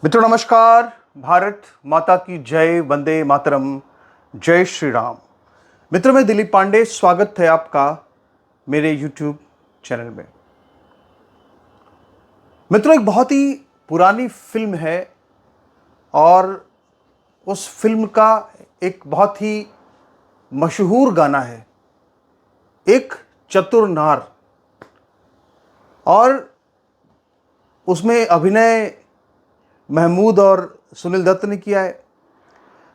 मित्रों नमस्कार। भारत माता की जय, वंदे मातरम, जय श्री राम। मित्रों मैं दिलीप पांडे, स्वागत है आपका मेरे यूट्यूब चैनल में। मित्रों एक बहुत ही पुरानी फिल्म है और उस फिल्म का एक बहुत ही मशहूर गाना है, एक चतुर नार। और उसमें अभिनय महमूद और सुनील दत्त ने किया है।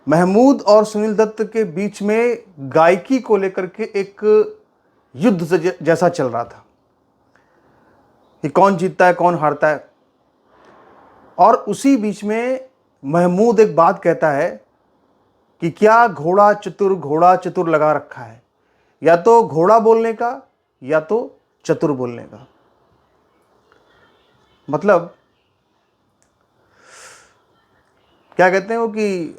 महमूद और सुनील दत्त के बीच में गायकी को लेकर के एक युद्ध जैसा चल रहा था कि कौन जीतता है कौन हारता है। और उसी बीच में महमूद एक बात कहता है कि क्या घोड़ा चतुर लगा रखा है, या तो घोड़ा बोलने का या तो चतुर बोलने का। मतलब क्या कहते हैं वो कि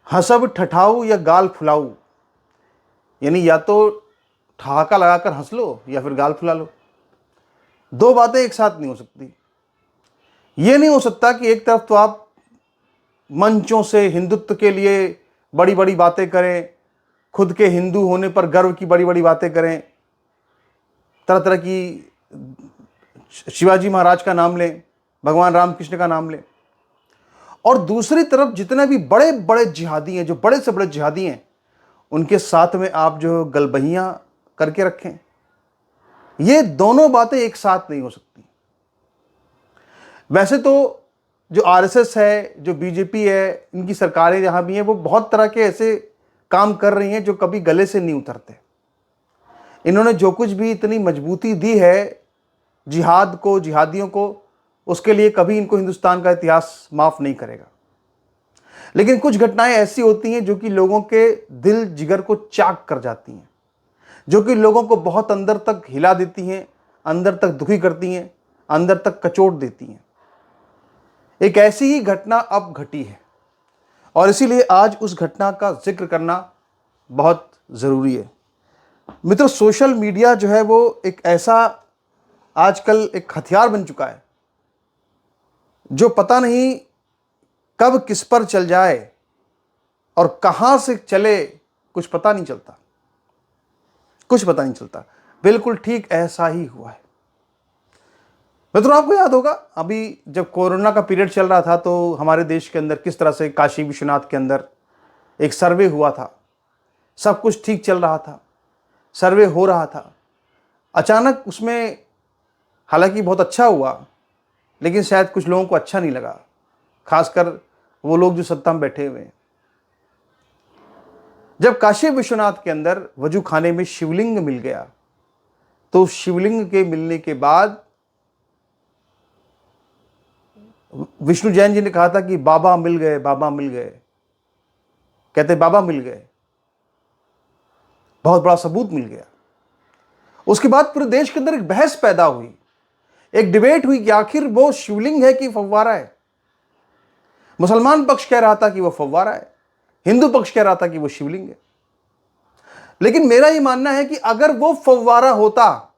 हंसब ठठाऊ या गाल फुलाऊ, यानी या तो ठहाका लगाकर हंस लो या फिर गाल फुला लो। दो बातें एक साथ नहीं हो सकती। ये नहीं हो सकता कि एक तरफ तो आप मंचों से हिंदुत्व के लिए बड़ी बड़ी बातें करें, खुद के हिंदू होने पर गर्व की बड़ी बड़ी बातें करें, तरह तरह की शिवाजी महाराज का नाम लें, भगवान रामकृष्ण का नाम लें, और दूसरी तरफ जितने भी बड़े बड़े जिहादी हैं, जो बड़े से बड़े जिहादी हैं, उनके साथ में आप जो गलबहियां करके रखें। ये दोनों बातें एक साथ नहीं हो सकती। वैसे तो जो आरएसएस है, जो बीजेपी है, इनकी सरकारें जहां भी हैं, वो बहुत तरह के ऐसे काम कर रही हैं जो कभी गले से नहीं उतरते। इन्होंने जो कुछ भी इतनी मजबूती दी है जिहाद को, जिहादियों को, उसके लिए कभी इनको हिंदुस्तान का इतिहास माफ नहीं करेगा। लेकिन कुछ घटनाएं ऐसी होती हैं जो कि लोगों के दिल जिगर को चाक कर जाती हैं, जो कि लोगों को बहुत अंदर तक हिला देती हैं, अंदर तक दुखी करती हैं, अंदर तक कचोट देती हैं। एक ऐसी ही घटना अब घटी है और इसीलिए आज उस घटना का जिक्र करना बहुत ज़रूरी है। मित्रों सोशल मीडिया जो है वो एक ऐसा आजकल एक हथियार बन चुका है जो पता नहीं कब किस पर चल जाए और कहां से चले, कुछ पता नहीं चलता, कुछ पता नहीं चलता। बिल्कुल ठीक ऐसा ही हुआ है। मित्रों आपको याद होगा अभी जब कोरोना का पीरियड चल रहा था तो हमारे देश के अंदर किस तरह से काशी विश्वनाथ के अंदर एक सर्वे हुआ था। सब कुछ ठीक चल रहा था, सर्वे हो रहा था। अचानक उसमें हालांकि बहुत अच्छा हुआ, लेकिन शायद कुछ लोगों को अच्छा नहीं लगा, खासकर वो लोग जो सत्ता में बैठे हुए हैं। जब काशी विश्वनाथ के अंदर वजू खाने में शिवलिंग मिल गया तो शिवलिंग के मिलने के बाद विष्णु जैन जी ने कहा था कि बाबा मिल गए, बाबा मिल गए। कहते बाबा मिल गए, बहुत बड़ा सबूत मिल गया। उसके बाद पूरे देश के अंदर एक बहस पैदा हुई, एक डिबेट हुई कि आखिर वो शिवलिंग है कि फव्वारा है। मुसलमान पक्ष कह रहा था कि वो फव्वारा है, हिंदू पक्ष कह रहा था कि वो शिवलिंग है। लेकिन मेरा ये मानना है कि अगर वो फव्वारा होता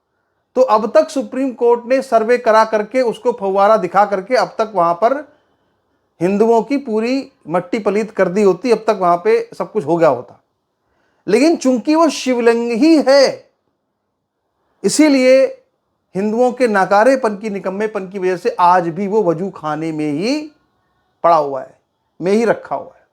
तो अब तक सुप्रीम कोर्ट ने सर्वे करा करके उसको फव्वारा दिखा करके अब तक वहां पर हिंदुओं की पूरी मट्टी पलीत कर दी होती, अब तक वहां पे सब कुछ हो गया होता। लेकिन चूंकि वो शिवलिंग ही है, इसीलिए हिंदुओं के नाकारेपन की, निकम्मेपन की वजह से आज भी वो वजू खाने में ही पड़ा हुआ है, में ही रखा हुआ है।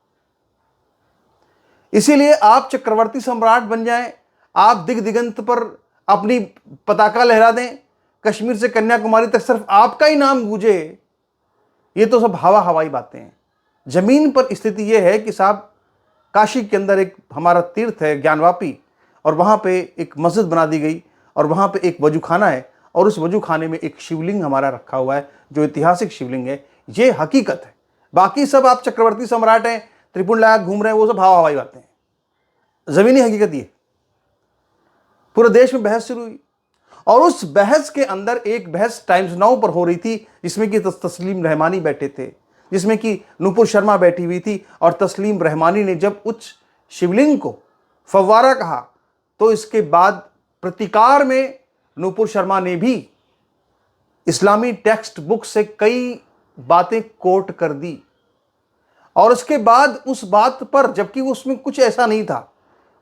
इसीलिए आप चक्रवर्ती सम्राट बन जाएं, आप दिग दिगंत पर अपनी पताका लहरा दें, कश्मीर से कन्याकुमारी तक सिर्फ आपका ही नाम गूंजे, ये तो सब हवा हवाई बातें हैं। जमीन पर स्थिति यह है कि साहब काशी के अंदर एक हमारा तीर्थ है ज्ञानवापी, और वहां पे एक मस्जिद बना दी गई और वहां पे एक वजू खाना है, और उस वजू खाने में एक शिवलिंग हमारा रखा हुआ है जो ऐतिहासिक शिवलिंग है। ये हकीकत है। बाकी सब आप चक्रवर्ती सम्राट हैं, त्रिपुंड लगा घूम रहे हैं, वो सब हवा हवाई बातें हैं। जमीनी हकीकत ये। पूरे देश में बहस शुरू हुई और उस बहस के अंदर एक बहस टाइम्स नाउ पर हो रही थी जिसमें कि तस्लीम रहमानी बैठे थे, जिसमें कि नूपुर शर्मा बैठी हुई थी। और तस्लीम रहमानी ने जब उस शिवलिंग को फव्वारा कहा तो इसके बाद प्रतिकार में नूपुर शर्मा ने भी इस्लामी टेक्स्ट बुक से कई बातें कोट कर दी, और उसके बाद उस बात पर, जबकि उसमें कुछ ऐसा नहीं था,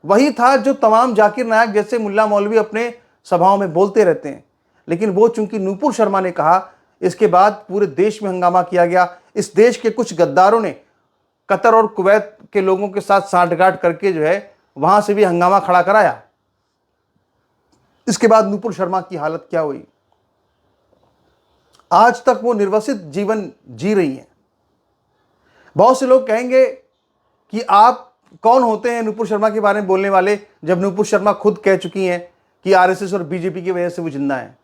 वही था जो तमाम जाकिर नायक जैसे मुल्ला मौलवी अपने सभाओं में बोलते रहते हैं। लेकिन वो चूंकि नूपुर शर्मा ने कहा, इसके बाद पूरे देश में हंगामा किया गया। इस देश के कुछ गद्दारों ने कतर और कुवैत के लोगों के साथ सांठगांठ करके जो है वहां से भी हंगामा खड़ा कराया। इसके बाद नूपुर शर्मा की हालत क्या हुई, आज तक वो निर्वसित जीवन जी रही हैं। बहुत से लोग कहेंगे कि आप कौन होते हैं नूपुर शर्मा के बारे में बोलने वाले, जब नूपुर शर्मा खुद कह चुकी हैं कि आरएसएस और बीजेपी की वजह से वो जिंदा है।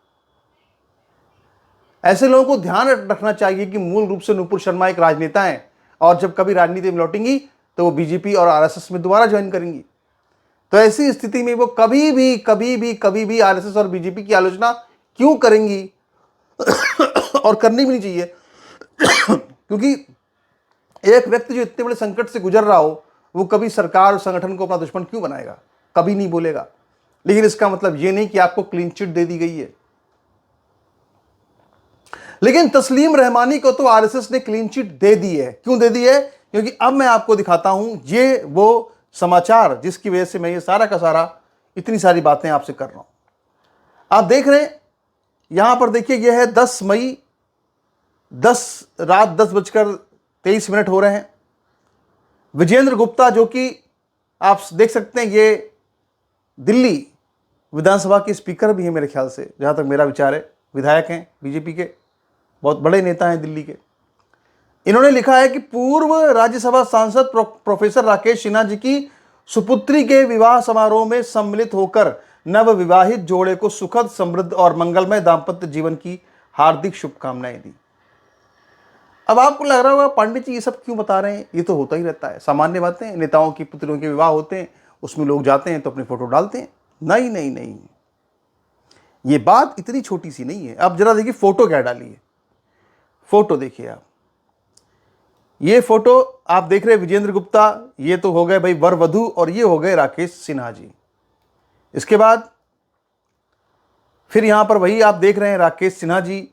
ऐसे लोगों को ध्यान रखना चाहिए कि मूल रूप से नूपुर शर्मा एक राजनेता हैं, और जब कभी राजनीति में लौटेंगी तो वो बीजेपी और आरएसएस में दोबारा ज्वाइन करेंगी। तो ऐसी स्थिति में वो कभी भी आरएसएस और बीजेपी की आलोचना क्यों करेंगी, और करनी भी नहीं चाहिए। क्योंकि एक व्यक्ति जो इतने बड़े संकट से गुजर रहा हो, वो कभी सरकार और संगठन को अपना दुश्मन क्यों बनाएगा, कभी नहीं बोलेगा। लेकिन इसका मतलब ये नहीं कि आपको क्लीन चिट दे दी गई है। लेकिन तस्लीम रहमानी को तो आरएसएस ने क्लीन चिट दे दी है। क्यों दे दी है? क्योंकि अब मैं आपको दिखाता हूं ये वो समाचार जिसकी वजह से मैं ये सारा का सारा इतनी सारी बातें आपसे कर रहा हूं। आप देख रहे हैं यहां पर, देखिए यह है 10 मई, रात 10:23 हो रहे हैं। विजेंद्र गुप्ता, जो कि आप देख सकते हैं ये दिल्ली विधानसभा के स्पीकर भी हैं मेरे ख्याल से, जहां तक मेरा विचार है, विधायक हैं बीजेपी के, बहुत बड़े नेता हैं दिल्ली के। इन्होंने लिखा है कि पूर्व राज्यसभा सांसद प्रोफेसर राकेश सिन्हा जी की सुपुत्री के विवाह समारोह में सम्मिलित होकर नवविवाहित जोड़े को सुखद, समृद्ध और मंगलमय दाम्पत्य जीवन की हार्दिक शुभकामनाएं दी। अब आपको लग रहा होगा पंडित जी ये सब क्यों बता रहे हैं, ये तो होता ही रहता है, सामान्य बातें। नेताओं की पुत्रियों के विवाह होते हैं, उसमें लोग जाते हैं तो अपनी फोटो डालते हैं। नहीं नहीं नहीं, ये बात इतनी छोटी सी नहीं है। अब जरा देखिए फोटो क्या डाली है, फोटो देखिए आप। ये फोटो आप देख रहे हैं विजेंद्र गुप्ता, ये तो हो गए भाई वर वधू, और ये हो गए राकेश सिन्हा जी। इसके बाद फिर यहां पर वही आप देख रहे हैं राकेश सिन्हा जी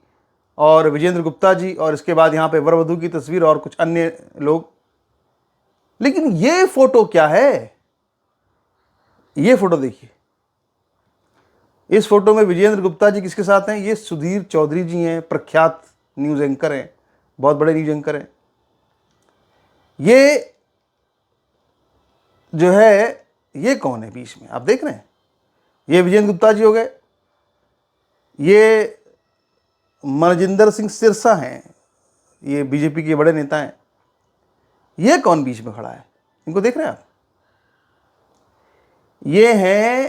और विजेंद्र गुप्ता जी, और इसके बाद यहां पे वर वधू की तस्वीर और कुछ अन्य लोग। लेकिन ये फोटो क्या है, ये फोटो देखिए। इस फोटो में विजेंद्र गुप्ता जी किसके साथ हैं? ये सुधीर चौधरी जी हैं, प्रख्यात न्यूज एंकर हैं, बहुत बड़े न्यूज एंकर हैं। ये जो है ये कौन है बीच में, आप देख रहे हैं? ये विजेंद्र गुप्ता जी हो गए, ये मनजिंदर सिंह सिरसा हैं, ये बीजेपी के बड़े नेता हैं। ये कौन बीच में खड़ा है, इनको देख रहे हैं आप? ये है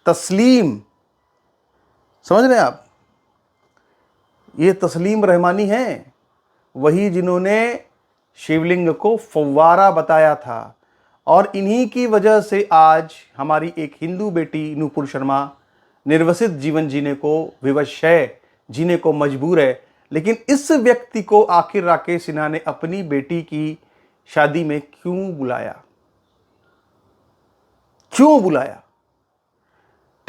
तस्लीम, समझ रहे हैं आप? ये तस्लीम रहमानी हैं, वही जिन्होंने शिवलिंग को फव्वारा बताया था। और इन्हीं की वजह से आज हमारी एक हिंदू बेटी नूपुर शर्मा निर्वसित जीवन जीने को विवश है, जीने को मजबूर है। लेकिन इस व्यक्ति को आखिर राकेश सिन्हा ने अपनी बेटी की शादी में क्यों बुलाया? क्यों बुलाया?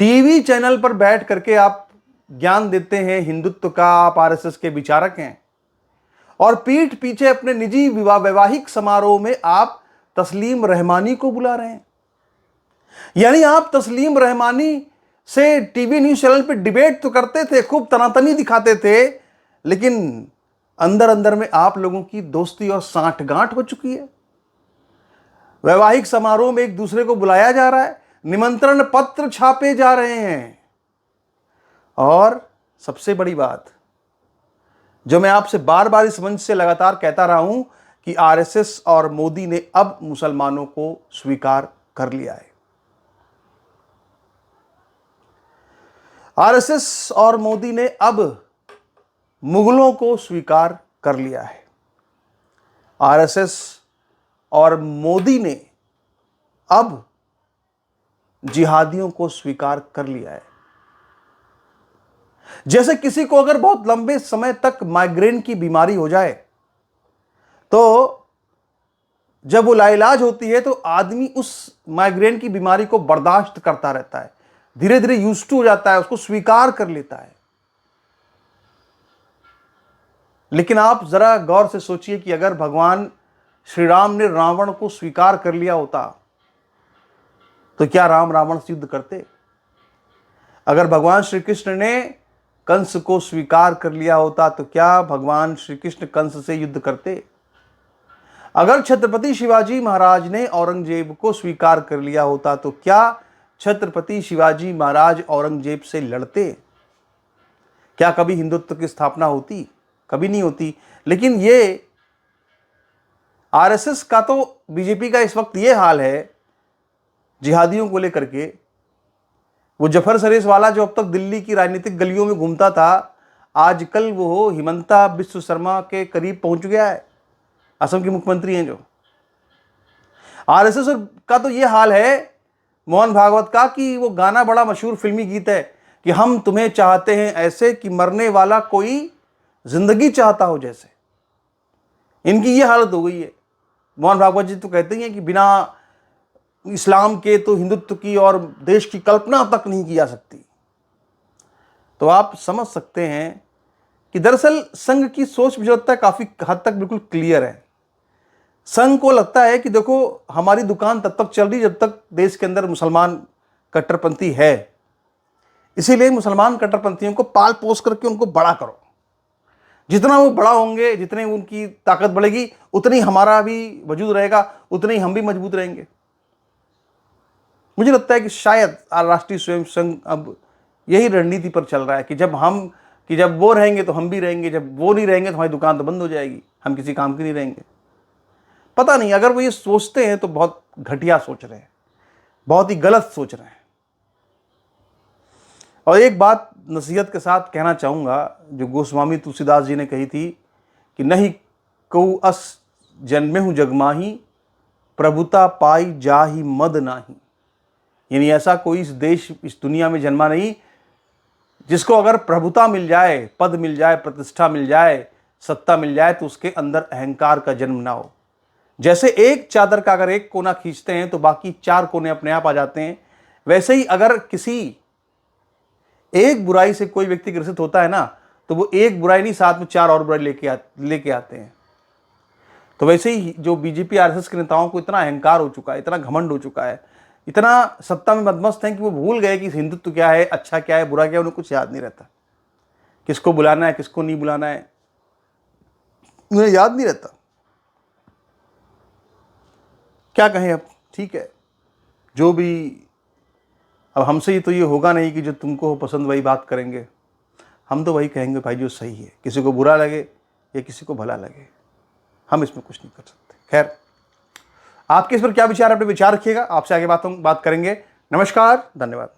टीवी चैनल पर बैठ करके आप ज्ञान देते हैं हिंदुत्व का, आप आरएसएस के विचारक हैं, और पीठ पीछे अपने निजी वैवाहिक समारोह में आप तस्लीम रहमानी को बुला रहे हैं। यानी आप तस्लीम रहमानी से टीवी न्यूज चैनल पे डिबेट तो करते थे, खूब तनातनी दिखाते थे, लेकिन अंदर अंदर में आप लोगों की दोस्ती और सांठगांठ हो चुकी है। वैवाहिक समारोह में एक दूसरे को बुलाया जा रहा है, निमंत्रण पत्र छापे जा रहे हैं। और सबसे बड़ी बात जो मैं आपसे बार बार इस मंच से लगातार कहता रहा हूं कि आरएसएस और मोदी ने अब मुसलमानों को स्वीकार कर लिया है। आरएसएस और मोदी ने अब मुगलों को स्वीकार कर लिया है। आरएसएस और मोदी ने अब जिहादियों को स्वीकार कर लिया है। जैसे किसी को अगर बहुत लंबे समय तक माइग्रेन की बीमारी हो जाए तो जब वो लाइलाज होती है तो आदमी उस माइग्रेन की बीमारी को बर्दाश्त करता रहता है, धीरे धीरे यूज्ड टू हो जाता है, उसको स्वीकार कर लेता है। लेकिन आप जरा गौर से सोचिए कि अगर भगवान श्री राम ने रावण को स्वीकार कर लिया होता तो क्या राम रावण से युद्ध करते? अगर भगवान श्री कृष्ण ने कंस को स्वीकार कर लिया होता तो क्या भगवान श्री कृष्ण कंस से युद्ध करते? अगर छत्रपति शिवाजी महाराज ने औरंगजेब को स्वीकार कर लिया होता तो क्या छत्रपति शिवाजी महाराज औरंगजेब से लड़ते? क्या कभी हिंदुत्व की स्थापना होती? कभी नहीं होती। लेकिन ये आरएसएस का तो बीजेपी का इस वक्त ये हाल है जिहादियों को लेकर के। वो जफर सरेस वाला जो अब तक दिल्ली की राजनीतिक गलियों में घूमता था, आजकल वो हिमंता बिस्व शर्मा के करीब पहुंच गया है। असम के मुख्यमंत्री हैं जो। आरएसएस का तो ये हाल है मोहन भागवत का कि वो गाना बड़ा मशहूर फिल्मी गीत है कि हम तुम्हें चाहते हैं ऐसे कि मरने वाला कोई जिंदगी चाहता हो जैसे। इनकी ये हालत हो गई है। मोहन भागवत जी तो कहते हैं कि बिना इस्लाम के तो हिंदुत्व की और देश की कल्पना तक नहीं की जा सकती। तो आप समझ सकते हैं कि दरअसल संघ की सोच मुझे लगता है काफी हद तक बिल्कुल क्लियर है। संघ को लगता है कि देखो हमारी दुकान तब तक चल रही जब तक देश के अंदर मुसलमान कट्टरपंथी है, इसीलिए मुसलमान कट्टरपंथियों को पाल पोस करके उनको बड़ा करो। जितना वो बड़ा होंगे, जितनी उनकी ताकत बढ़ेगी, उतनी हमारा भी वजूद रहेगा, उतने ही हम भी मजबूत रहेंगे। मुझे लगता है कि शायद राष्ट्रीय स्वयं संघ अब यही रणनीति पर चल रहा है कि जब वो रहेंगे तो हम भी रहेंगे, जब वो नहीं रहेंगे तो हमारी दुकान तो बंद हो जाएगी, हम किसी काम की नहीं रहेंगे। पता नहीं, अगर वो ये सोचते हैं तो बहुत घटिया सोच रहे हैं, बहुत ही गलत सोच रहे हैं। और एक बात नसीहत के साथ कहना चाहूँगा जो गोस्वामी तुलसीदास जी ने कही थी कि नहीं कऊ अस जन्मेहु जगमाही, प्रभुता पाई जाहि मद नाही। यानी ऐसा कोई इस देश इस दुनिया में जन्मा नहीं जिसको अगर प्रभुता मिल जाए, पद मिल जाए, प्रतिष्ठा मिल जाए, सत्ता मिल जाए तो उसके अंदर अहंकार का जन्म ना हो। जैसे एक चादर का अगर एक कोना खींचते हैं तो बाकी चार कोने अपने आप आ जाते हैं, वैसे ही अगर किसी एक बुराई से कोई व्यक्ति ग्रसित होता है ना तो वो एक बुराई नहीं, साथ में चार और बुराई लेके आते हैं। तो वैसे ही जो बीजेपी आरएसएस के नेताओं को इतना अहंकार हो चुका है, इतना घमंड हो चुका है, इतना सत्ता में मदमस्त हैं कि वो भूल गए कि हिंदुत्व क्या है, अच्छा क्या है, बुरा क्या है। उन्हें कुछ याद नहीं रहता, किसको बुलाना है, किसको नहीं बुलाना है, उन्हें याद नहीं रहता। क्या कहें अब, ठीक है जो भी। अब हमसे ही तो ये होगा नहीं कि जो तुमको पसंद वही बात करेंगे। हम तो वही कहेंगे भाई जो सही है, किसी को बुरा लगे या किसी को भला लगे, हम इसमें कुछ नहीं कर सकते। खैर, आपके इस पर क्या विचार है, अपने विचार रखिएगा। आपसे आगे बात करेंगे। नमस्कार, धन्यवाद।